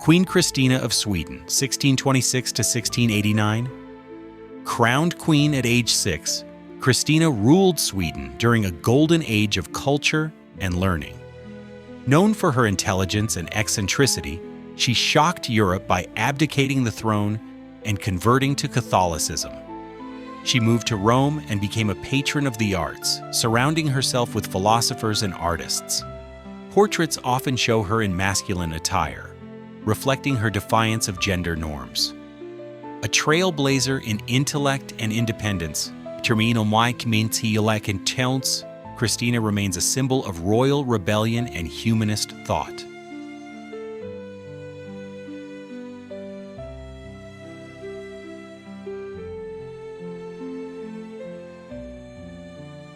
Queen Christina of Sweden, 1626 to 1689. Crowned queen at age 6, Christina ruled Sweden during a golden age of culture and learning. Known for her intelligence and eccentricity, she shocked Europe by abdicating the throne and converting to Catholicism. She moved to Rome and became a patron of the arts, surrounding herself with philosophers and artists. Portraits often show her in masculine attire, reflecting her defiance of gender norms. A trailblazer in intellect and independence, Christina remains a symbol of royal rebellion and humanist thought.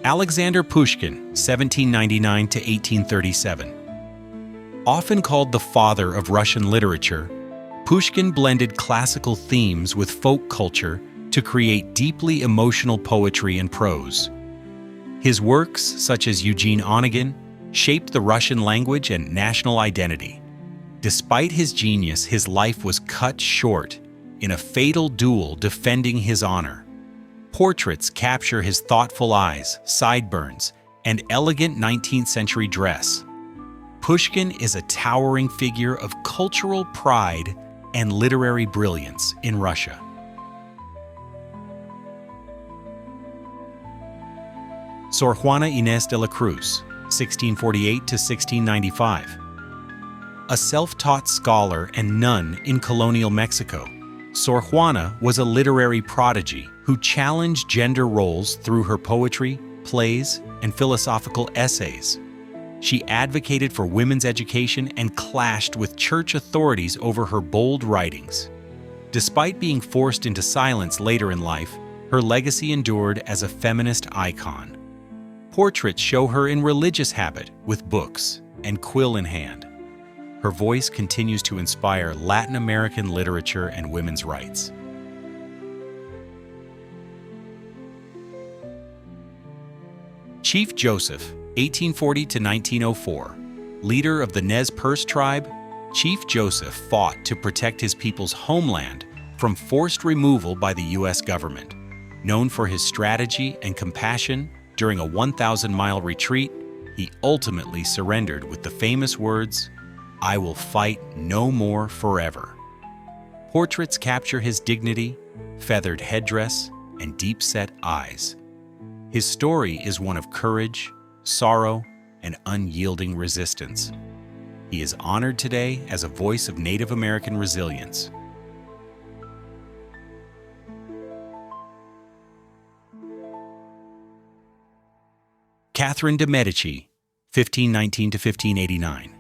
Alexander Pushkin, 1799 to 1837. Often called the father of Russian literature, Pushkin blended classical themes with folk culture to create deeply emotional poetry and prose. His works, such as Eugene Onegin, shaped the Russian language and national identity. Despite his genius, his life was cut short in a fatal duel defending his honor. Portraits capture his thoughtful eyes, sideburns, and elegant 19th century dress. Pushkin is a towering figure of cultural pride and literary brilliance in Russia. Sor Juana Inés de la Cruz, 1648 to 1695. A self-taught scholar and nun in colonial Mexico, Sor Juana was a literary prodigy who challenged gender roles through her poetry, plays, and philosophical essays. She advocated for women's education and clashed with church authorities over her bold writings. Despite being forced into silence later in life, her legacy endured as a feminist icon. Portraits show her in religious habit with books and quill in hand. Her voice continues to inspire Latin American literature and women's rights. Chief Joseph, 1840 to 1904. Leader of the Nez Perce tribe, Chief Joseph fought to protect his people's homeland from forced removal by the U.S. government. Known for his strategy and compassion, during a 1,000-mile retreat, he ultimately surrendered with the famous words, "I will fight no more forever." Portraits capture his dignity, feathered headdress, and deep-set eyes. His story is one of courage, sorrow, and unyielding resistance. He is honored today as a voice of Native American resilience. Catherine de' Medici, 1519 to 1589.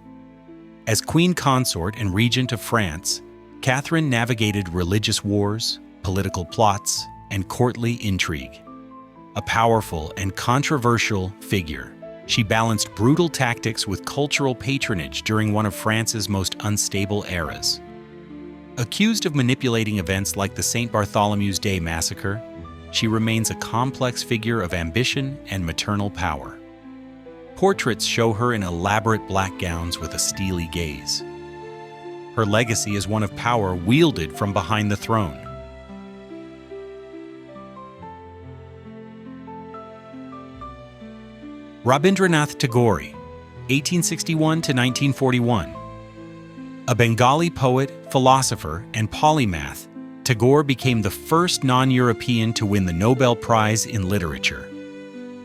As queen consort and regent of France, Catherine navigated religious wars, political plots, and courtly intrigue. A powerful and controversial figure, she balanced brutal tactics with cultural patronage during one of France's most unstable eras. Accused of manipulating events like the St. Bartholomew's Day massacre, she remains a complex figure of ambition and maternal power. Portraits show her in elaborate black gowns with a steely gaze. Her legacy is one of power wielded from behind the throne. Rabindranath Tagore, 1861 to 1941. A Bengali poet, philosopher, and polymath, Tagore became the first non-European to win the Nobel Prize in Literature.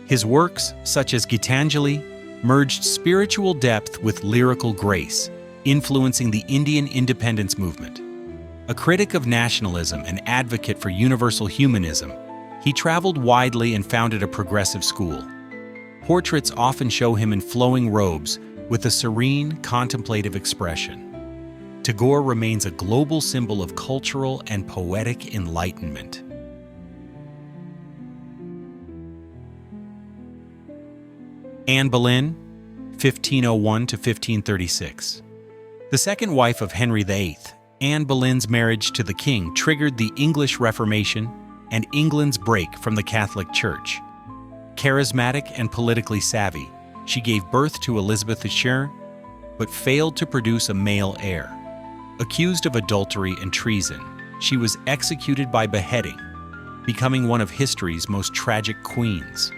His works, such as Gitanjali, merged spiritual depth with lyrical grace, influencing the Indian independence movement. A critic of nationalism and advocate for universal humanism, he traveled widely and founded a progressive school. Portraits often show him in flowing robes with a serene, contemplative expression. Tagore remains a global symbol of cultural and poetic enlightenment. Anne Boleyn, 1501 to 1536. The second wife of Henry VIII, Anne Boleyn's marriage to the king triggered the English Reformation and England's break from the Catholic Church. Charismatic and politically savvy, she gave birth to Elizabeth II, but failed to produce a male heir. Accused of adultery and treason, she was executed by beheading, becoming one of history's most tragic queens.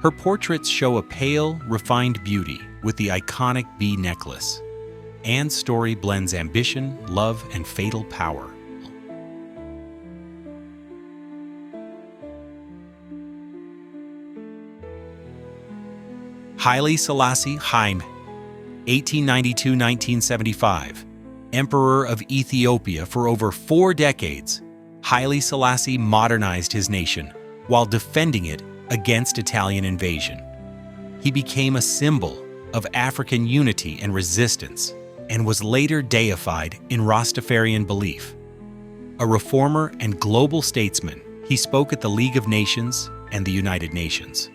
Her portraits show a pale, refined beauty with the iconic bee necklace. Anne's story blends ambition, love, and fatal power. Haile Selassie Haile, 1892–1975, Emperor of Ethiopia for over 4 decades, Haile Selassie modernized his nation while defending it against Italian invasion. He became a symbol of African unity and resistance, and was later deified in Rastafarian belief. A reformer and global statesman, he spoke at the League of Nations and the United Nations.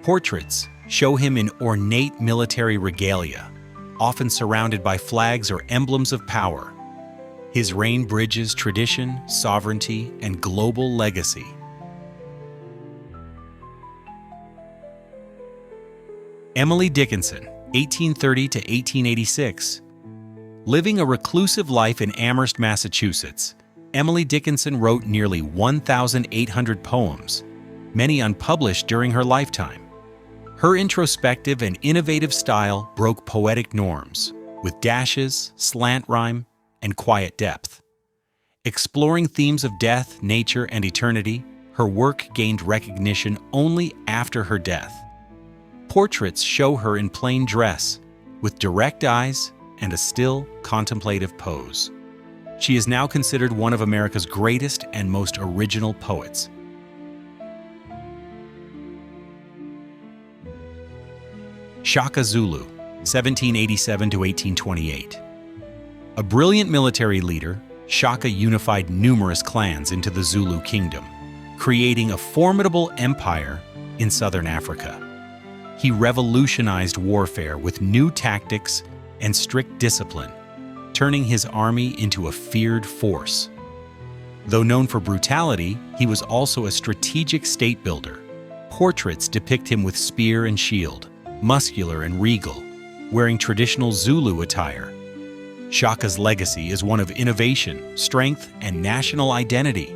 Portraits show him in ornate military regalia, often surrounded by flags or emblems of power. His reign bridges tradition, sovereignty, and global legacy. Emily Dickinson, 1830–1886. Living a reclusive life in Amherst, Massachusetts, Emily Dickinson wrote nearly 1,800 poems, many unpublished during her lifetime. Her introspective and innovative style broke poetic norms, with dashes, slant rhyme, and quiet depth. Exploring themes of death, nature, and eternity, her work gained recognition only after her death. Portraits show her in plain dress, with direct eyes and a still, contemplative pose. She is now considered one of America's greatest and most original poets. Shaka Zulu, 1787–1828. A brilliant military leader, Shaka unified numerous clans into the Zulu kingdom, creating a formidable empire in southern Africa. He revolutionized warfare with new tactics and strict discipline, turning his army into a feared force. Though known for brutality, he was also a strategic state builder. Portraits depict him with spear and shield, muscular and regal, wearing traditional Zulu attire. Shaka's legacy is one of innovation, strength, and national identity.